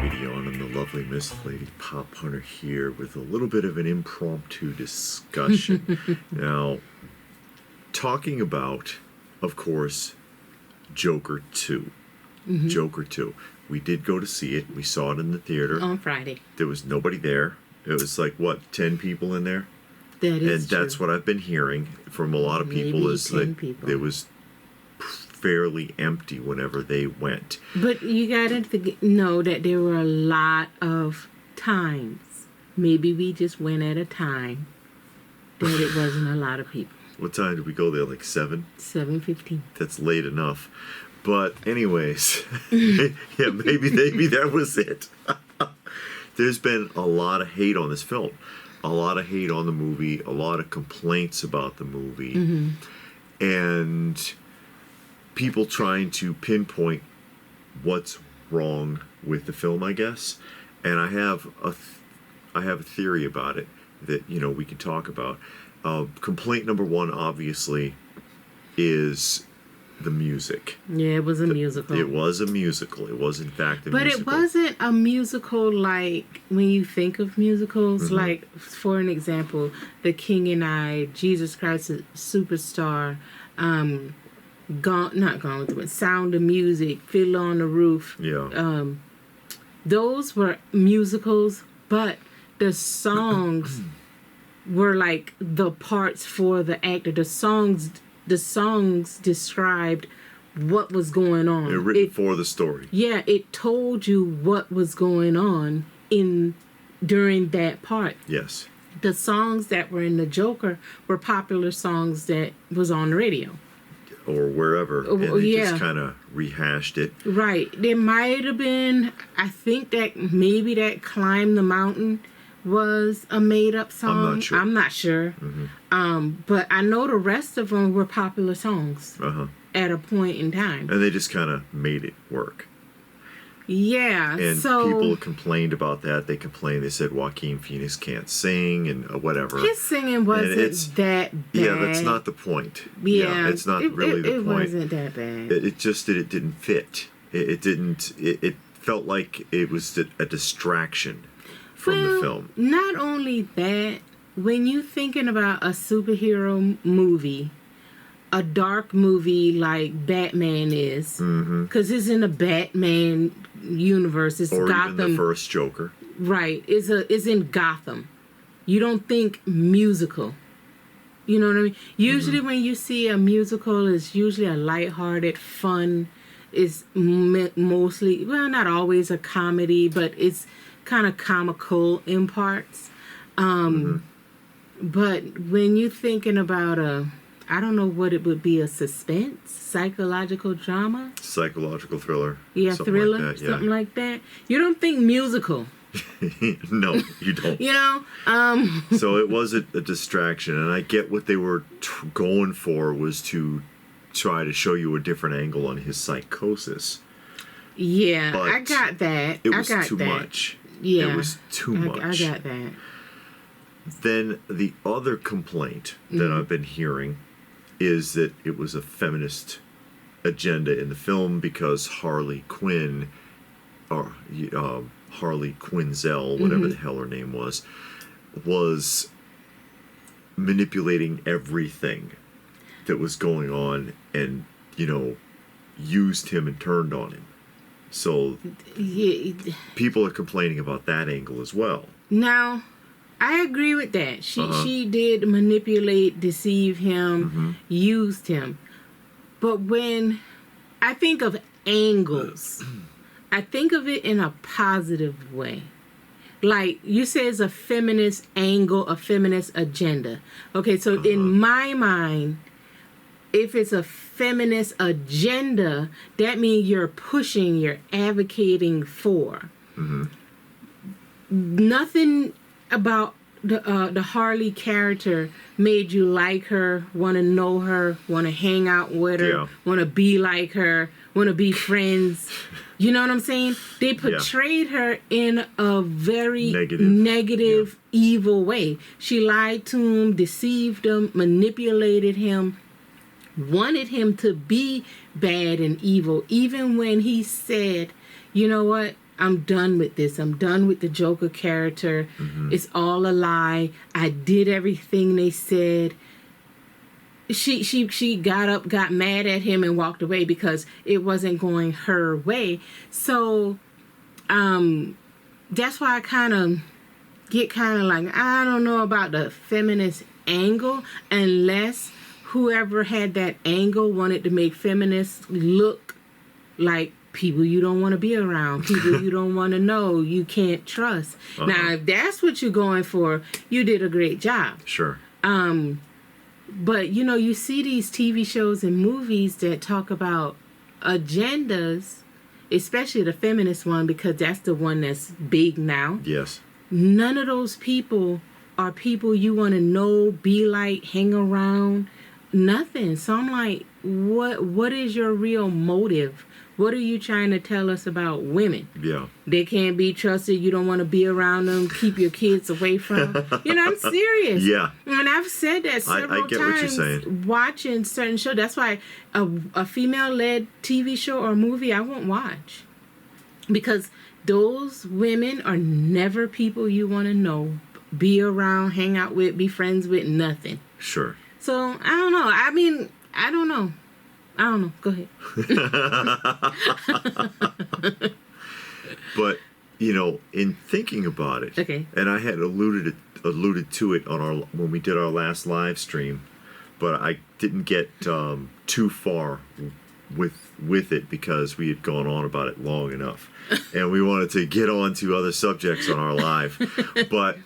Medion and the lovely Miss Lady Pop Hunter here with a little bit of an impromptu discussion. Now, talking about, of course, Joker 2. Mm-hmm. Joker 2. We did go to see it. We saw it in the theater. On Friday. There was nobody there. It was like, what, 10 people in there? That is And that's true. what I've been hearing from a lot of people. Maybe Is 10 that people. it was fairly empty whenever they went. But you gotta know that there were a lot of times. Maybe we just went at a time that it wasn't a lot of people. What time did we go there? Like 7? 7:15. That's late enough. But anyways, yeah, maybe that was it. There's been a lot of hate on this film. A lot of hate on the movie. A lot of complaints about the movie. Mm-hmm. And people trying to pinpoint what's wrong with the film, I guess. And I have a theory about it that, we can talk about. Complaint number one, obviously, is the music. Yeah, it was a musical. It was a musical. It was, in fact, a musical. But it wasn't a musical like when you think of musicals. Mm-hmm. Like, for an example, The King and I, Jesus Christ Superstar, not Gone with the Wind, Sound of Music, Fiddler on the Roof. Yeah. Those were musicals, but the songs were like the parts for the actor. The songs described what was going on. They're written for the story. Yeah, it told you what was going on during that part. Yes. The songs that were in the Joker were popular songs that was on the radio. Or wherever. And they just kind of rehashed it. Right. There might have been, I think that maybe that Climb the Mountain was a made-up song. I'm not sure. Mm-hmm. But I know the rest of them were popular songs at a point in time. And they just kind of made it work. Yeah. And so people complained about that. They complained. They said Joaquin Phoenix can't sing and whatever. His singing wasn't that bad. Yeah, that's not the point. Yeah, it's not really the point. It wasn't that bad. It just that it didn't fit. It felt like it was a distraction from the film. Not only that, when you're thinking about a superhero movie, a dark movie like Batman is, because it's in a Batman universe. It's or Gotham. Even the first Joker. Right. It's in Gotham. You don't think musical. You know what I mean? Usually when you see a musical, it's usually a lighthearted, fun. It's mostly, well, not always a comedy, but it's kind of comical in parts. But when you're thinking about I don't know what it would be, a suspense, psychological drama? Psychological thriller. Yeah, something thriller, like that, something like that. You don't think musical. No, you don't. So it was a distraction, and I get what they were going for was to try to show you a different angle on his psychosis. Yeah, but I got that. It was too much. Yeah. It was too much. I got that. Then the other complaint that I've been hearing is that it was a feminist agenda in the film because Harley Quinn, or Harley Quinzel, whatever the hell her name was manipulating everything that was going on and, used him and turned on him. So people are complaining about that angle as well. Now, I agree with that. She did manipulate, deceive him, used him. But when I think of angles, I think of it in a positive way. Like you say, it's a feminist angle, a feminist agenda. Okay, so in my mind, if it's a feminist agenda, that means you're pushing, you're advocating for. Nothing about the Harley character made you like her, want to know her, want to hang out with her, want to be like her, want to be friends. You know what I'm saying? They portrayed her in a very negative, evil way. She lied to him, deceived him, manipulated him, wanted him to be bad and evil, even when he said, you know what, I'm done with this. I'm done with the Joker character. It's all a lie. I did everything they said. She got up, got mad at him, and walked away because it wasn't going her way. So that's why I kind of get like, I don't know about the feminist angle, unless whoever had that angle wanted to make feminists look like people you don't want to be around, people you don't want to know, you can't trust. Now, if that's what you're going for, you did a great job. Sure. But, you know, you see these TV shows and movies that talk about agendas, especially the feminist one, because that's the one that's big now. Yes. None of those people are people you want to know, be like, hang around, nothing. So I'm like, what is your real motive? What are you trying to tell us about women? Yeah. They can't be trusted. You don't want to be around them. Keep your kids away from them. You know, I'm serious. Yeah. And I've said that several I get times. what you're saying. Watching certain shows. That's why a female-led TV show or movie I won't watch. Because those women are never people you want to know, be around, hang out with, be friends with, nothing. Sure. So, I don't know. I mean, I don't know. Go ahead. But, you know, in thinking about it, Okay. and I had alluded to it on when we did our last live stream, but I didn't get too far with it because we had gone on about it long enough, and we wanted to get on to other subjects on our live, but.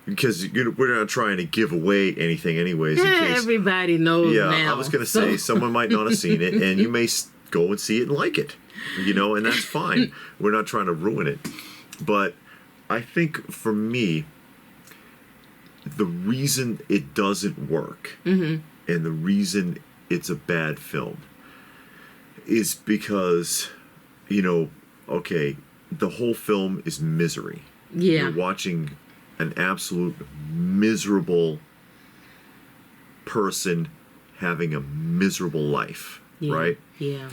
Because we're not trying to give away anything anyways. Yeah, in case, everybody knows now. I was going to say, someone might not have seen it, and you may go and see it and like it. You know, and that's fine. We're not trying to ruin it. But I think, for me, the reason it doesn't work, and the reason it's a bad film, is because, you know, okay, the whole film is misery. Yeah. You're watching an absolute miserable person having a miserable life, right? Yeah.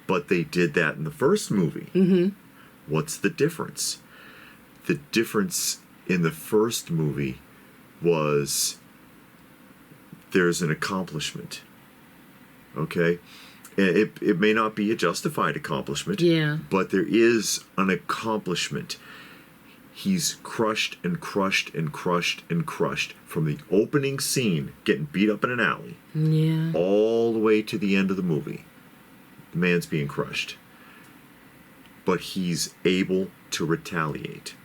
But they did that in the first movie. What's the difference? The difference in the first movie was there's an accomplishment, okay? It may not be a justified accomplishment, but there is an accomplishment. He's crushed and crushed and crushed and crushed from the opening scene, getting beat up in an alley, all the way to the end of the movie. The man's being crushed. But he's able to retaliate.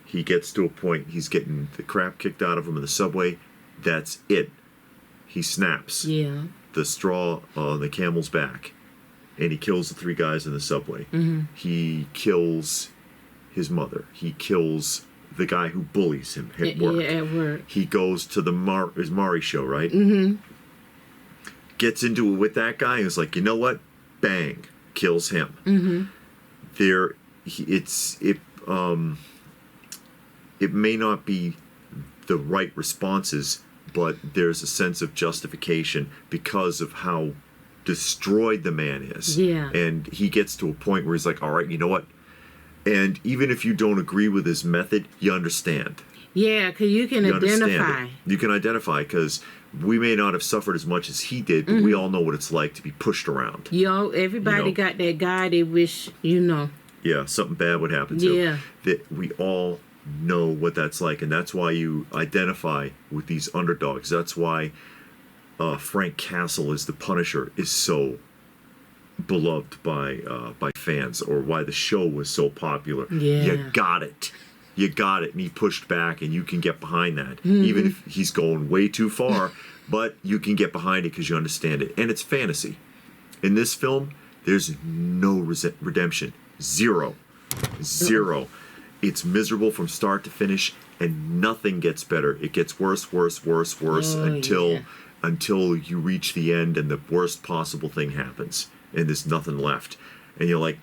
He gets to a point, he's getting the crap kicked out of him in the subway. That's it. He snaps the straw on the camel's back, and he kills the 3 guys in the subway. He kills his mother. He kills the guy who bullies him at work. Yeah, at work. He goes to the Mari show, right? Gets into it with that guy and is like, you know what? Bang. Kills him. It may not be the right responses, but there's a sense of justification because of how destroyed the man is. Yeah. And he gets to a point where he's like, all right, you know what? And even if you don't agree with his method, you understand. Yeah, because you can identify. You can identify because we may not have suffered as much as he did, but we all know what it's like to be pushed around. Everybody got that guy they wish, Yeah, something bad would happen to. Yeah. That we all know what that's like, and that's why you identify with these underdogs. That's why Frank Castle as the Punisher is so beloved by fans, or why the show was so popular. You got it, and he pushed back, and you can get behind that, even if he's going way too far. But you can get behind it because you understand it, and it's fantasy. In this film, there's no redemption. Zero. It's miserable from start to finish, and nothing gets better. It gets worse until you reach the end, and the worst possible thing happens, and there's nothing left. And you're like,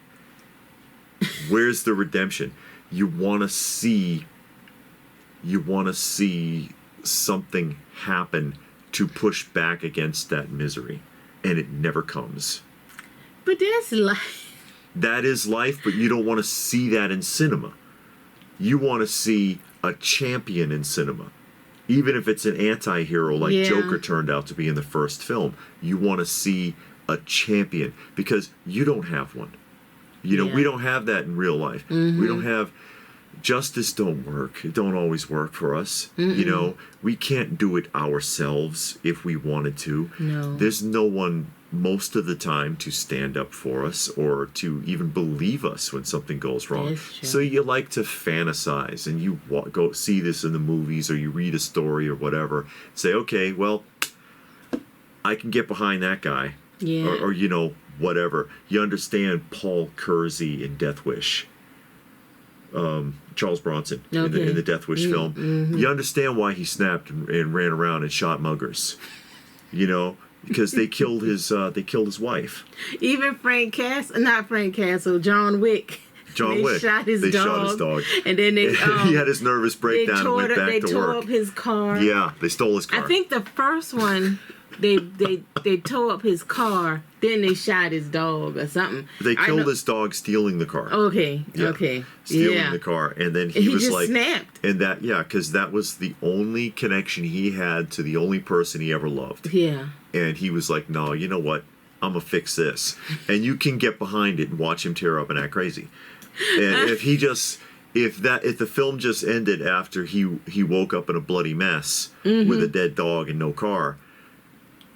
where's the redemption? You want to see something happen to push back against that misery, and it never comes. But that's life. that is life, but you don't want to see that in cinema. You want to see a champion in cinema. Even if it's an anti-hero like Joker turned out to be in the first film, you want to see a champion because you don't have one. You know, we don't have that in real life. We don't have justice. Don't work. It don't always work for us. You know, we can't do it ourselves if we wanted to. No. There's no one most of the time to stand up for us or to even believe us when something goes wrong. So you like to fantasize and you go see this in the movies or you read a story or whatever. Say, okay, well, I can get behind that guy. Yeah. Or you know, whatever. You understand Paul Kersey in Death Wish. Charles Bronson in the Death Wish film. You understand why he snapped and ran around and shot muggers. You know, because they killed his wife. Even John Wick. They shot his dog. And then they he had his nervous breakdown and went back to work. They tore up his car. Yeah, they stole his car. I think the first one they tore up his car, then they shot his dog or something. They killed his dog stealing the car. Okay. Stealing the car, and then he was just like snapped. And that because that was the only connection he had to the only person he ever loved. Yeah. And he was like, no, you know what? I'm gonna fix this. And you can get behind it and watch him tear up and act crazy. And if the film just ended after he woke up in a bloody mess with a dead dog and no car,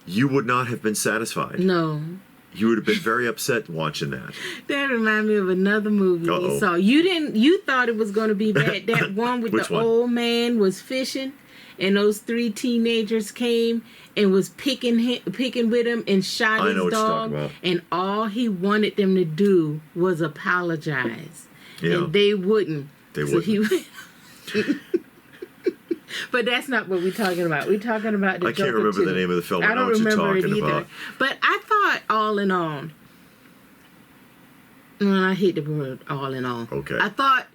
you would not have been satisfied. No. You would have been very upset watching that. That reminded me of another movie we saw. You thought it was going to be bad. That one with the old man was fishing, and those 3 teenagers came and was picking with him and shot his dog. And all he wanted them to do was apologize. Yeah. And they wouldn't. Wouldn't. But that's not what we're talking about. We're talking about the Joker. I can't remember the name of the film. I know what you're talking about. But I thought, all in all, I hate the word all in all. Okay. I thought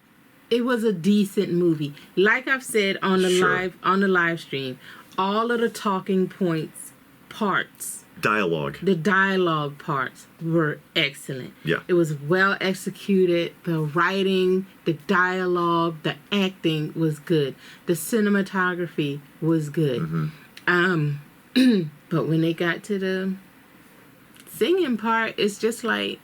it was a decent movie. Like I've said on the live stream, all of the talking points parts. The dialogue parts were excellent. Yeah. It was well executed. The writing, the dialogue, the acting was good. The cinematography was good. But when they got to the singing part, it's just like,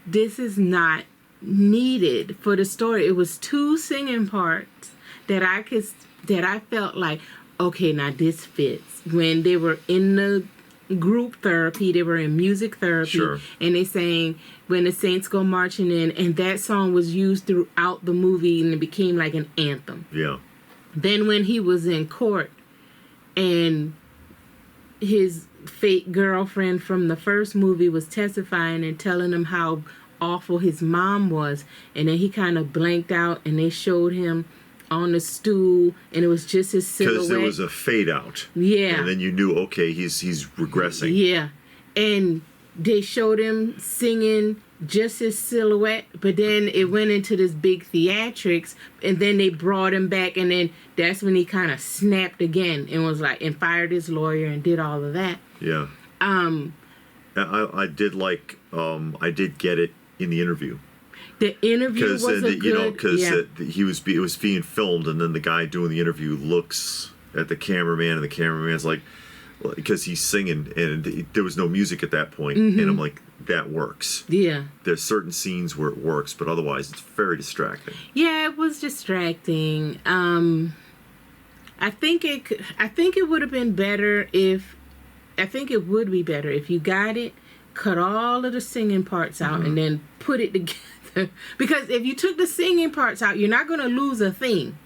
this is not needed for the story. It was 2 singing parts that I felt like, okay, now this fits. When they were in the group therapy, they were in music therapy, and they sang When the Saints Go Marching In, and that song was used throughout the movie and it became like an anthem. Yeah. Then when he was in court and his fake girlfriend from the first movie was testifying and telling him how awful his mom was, and then he kind of blanked out and they showed him on the stool, and it was just his silhouette. Because there was a fade out. Yeah. And then you knew, okay, he's regressing. Yeah. And they showed him singing just his silhouette, but then it went into this big theatrics, and then they brought him back, and then that's when he kind of snapped again and was like, and fired his lawyer and did all of that. Yeah. I did like, I did get it in the interview. The interview was it was being filmed, and then the guy doing the interview looks at the cameraman, and the cameraman's like, because he's singing, and there was no music at that point, and I'm like, that works. Yeah. There's certain scenes where it works, but otherwise it's very distracting. Yeah, it was distracting. I think it would have been better if you got it, cut all of the singing parts out, and then put it together. Because if you took the singing parts out, you're not going to lose a thing.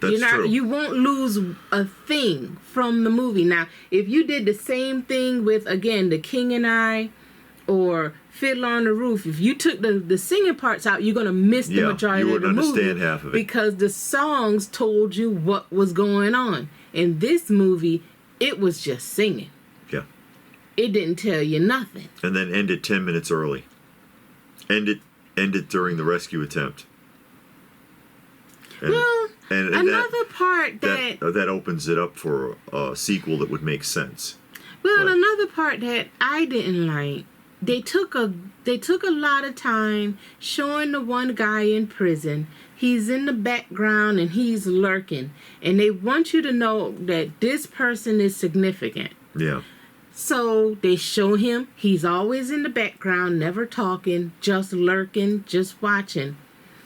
That's true. You won't lose a thing from the movie. Now, if you did the same thing with, again, The King and I or Fiddler on the Roof, if you took the singing parts out, you're going to miss the majority of the movie. You wouldn't understand half of it. Because the songs told you what was going on. In this movie, it was just singing. Yeah. It didn't tell you nothing. And then ended 10 minutes early. Ended during the rescue attempt. And, another part that opens it up for a sequel that would make sense. Well, another part that I didn't like they took a lot of time showing the one guy in prison. He's in the background and he's lurking, and they want you to know that this person is significant. Yeah. So they show him. He's always in the background, never talking, just lurking, just watching.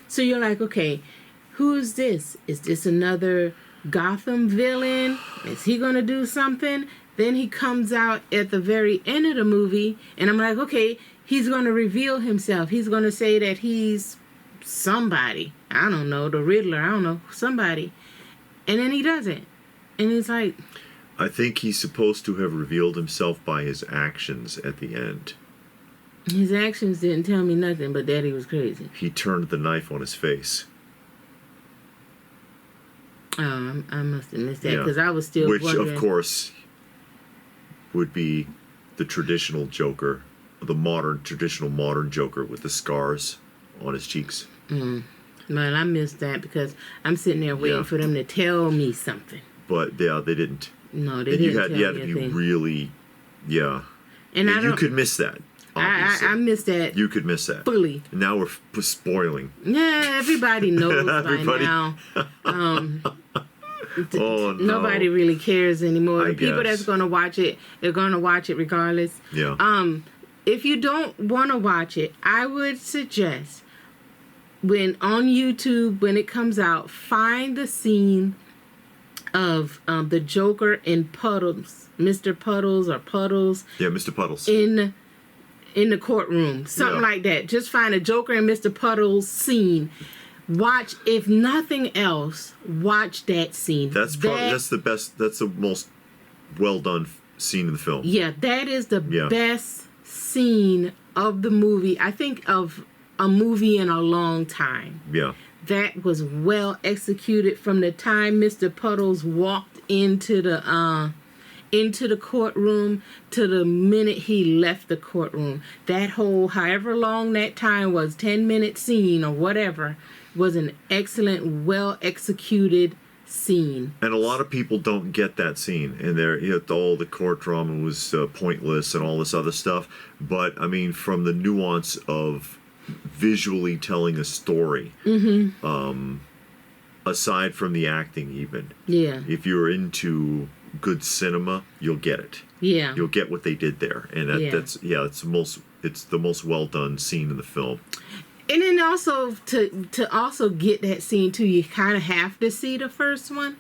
So you're like, okay, who is this? Is this another Gotham villain? Is he going to do something? Then he comes out at the very end of the movie, and I'm like, okay, he's going to reveal himself. He's going to say that he's somebody. I don't know, the Riddler. I don't know, somebody. And then he doesn't. And it's like... I think he's supposed to have revealed himself by his actions at the end. His actions didn't tell me nothing, but that he was crazy. He turned the knife on his face. Oh, I must have missed that, because I was still wondering. Which, of course, would be the traditional Joker, the traditional modern Joker with the scars on his cheeks. Man, I missed that because I'm sitting there waiting for them to tell me something. But, yeah, they didn't. No, they didn't tell me you had to be really, and you could miss that. I missed that. You could miss that fully. And now we're spoiling. Yeah, everybody knows by now. Oh, no. Nobody really cares anymore. The people guess. that's going to watch it, they're going to watch it regardless. Yeah. If you don't want to watch it, I would suggest when on YouTube, when it comes out, find the scene of the Joker in Puddles, Mr. Puddles or Puddles. Yeah, Mr. Puddles. In the courtroom, something like that. Just find a Joker and Mr. Puddles scene. Watch, if nothing else, watch that scene. That's the best. That's the most well done scene in the film. Yeah, that is the best scene of the movie. I think of a movie in a long time. Yeah. That was well executed from the time Mr. Puddles walked into the courtroom to the minute he left the courtroom. That whole, however long that time was, 10-minute scene or whatever, was an excellent, well executed scene. And a lot of people don't get that scene, and all the court drama was pointless and all this other stuff. But I mean, from the nuance of visually telling a story, aside from the acting, even if you're into good cinema, you'll get it. Yeah, you'll get what they did there, and it's the most well done scene in the film. And then also to also get that scene too, you kind of have to see the first one,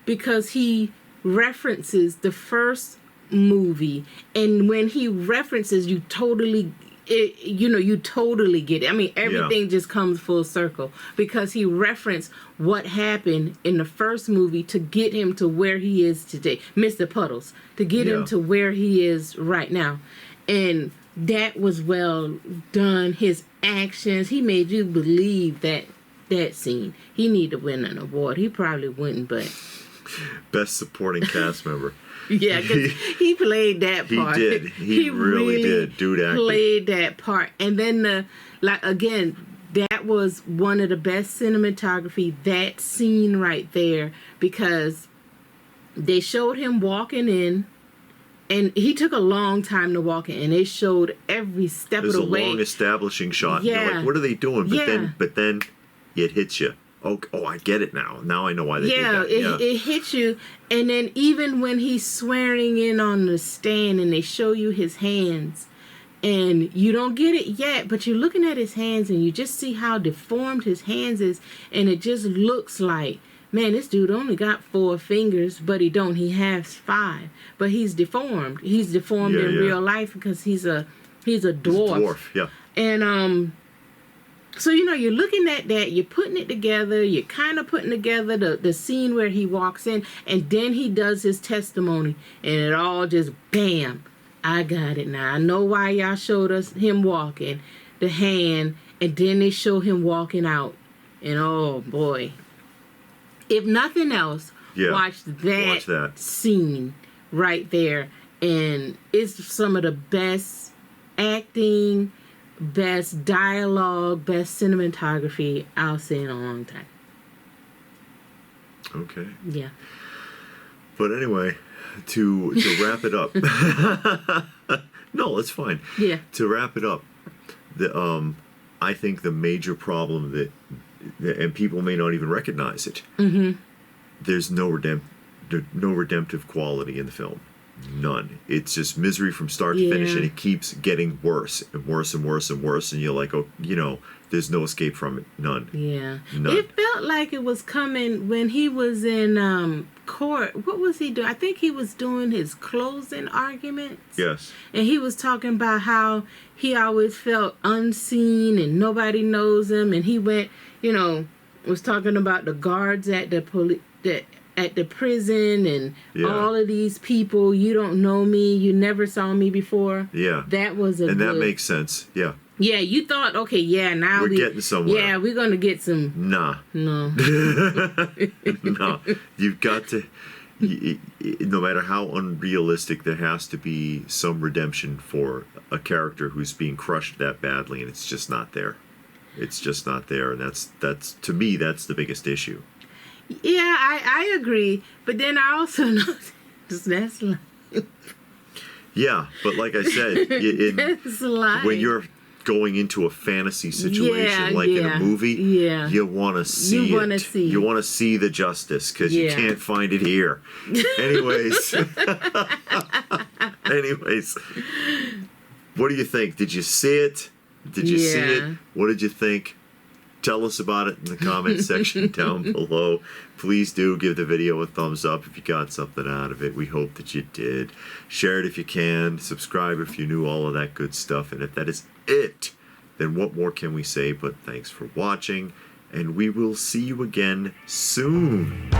because he references the first movie, and when he references, you totally get it. I mean, everything just comes full circle, because he referenced what happened in the first movie to get him to where he is today, Mr. Puddles, to get him to where he is right now. And that was well done. His actions, he made you believe that scene. He need to win an award. He probably wouldn't, but best supporting cast member. Yeah, because he played that part. He did. He really did. Dude acting. Played that part. And then that was one of the best cinematography, that scene right there, because they showed him walking in, and he took a long time to walk in, and they showed every step of the way. There's a long establishing shot. Yeah. You're like, what are they doing? But then it hits you. Oh, I get it now. Now I know why they did that. It hits you. And then even when he's swearing in on the stand and they show you his hands, and you don't get it yet, but you're looking at his hands and you just see how deformed his hands is, and it just looks like, man, this dude only got 4 fingers, but he don't. He has 5. But he's deformed. He's deformed in real life because he's a dwarf. He's a dwarf, yeah. And so, you're looking at that, you're putting it together, you're kind of putting together the scene where he walks in, and then he does his testimony, and it all just, bam, I got it now. I know why y'all showed us him walking, the hand, and then they show him walking out. And oh, boy. If nothing else, watch that scene right there. And it's some of the best acting, best dialogue, best cinematography I'll see in a long time. Okay. Yeah. But anyway, to wrap it up, No, that's fine. Yeah. To wrap it up, I think the major problem that and people may not even recognize it. Mm-hmm. There's no redemptive quality in the film. None. It's just misery from start to finish, and it keeps getting worse and worse and worse and worse. And you're like, oh, there's no escape from it. None. Yeah. None. It felt like it was coming when he was in court. What was he doing? I think he was doing his closing arguments. Yes. And he was talking about how he always felt unseen and nobody knows him. And he went, was talking about the guards at at the prison and all of these people. You don't know me. You never saw me before. Yeah. That was that makes sense. Yeah. Yeah, you thought, okay, now we're getting somewhere. Yeah, we're going to get some... Nah. No. No. You've got to... no matter how unrealistic, there has to be some redemption for a character who's being crushed that badly, and it's just not there. It's just not there, and that's to me, that's the biggest issue. Yeah, I agree, but then I also know that's like... Yeah, but like I said, when you're going into a fantasy situation in a movie, you want to see it. You want to see the justice because you can't find it here. Anyways, what do you think? Did you see it? Did you see it? What did you think? Tell us about it in the comment section down below. Please do give the video a thumbs up if you got something out of it. We hope that you did. Share it if you can. Subscribe if you knew, all of that good stuff. And if that is it, then what more can we say? But thanks for watching, and we will see you again soon.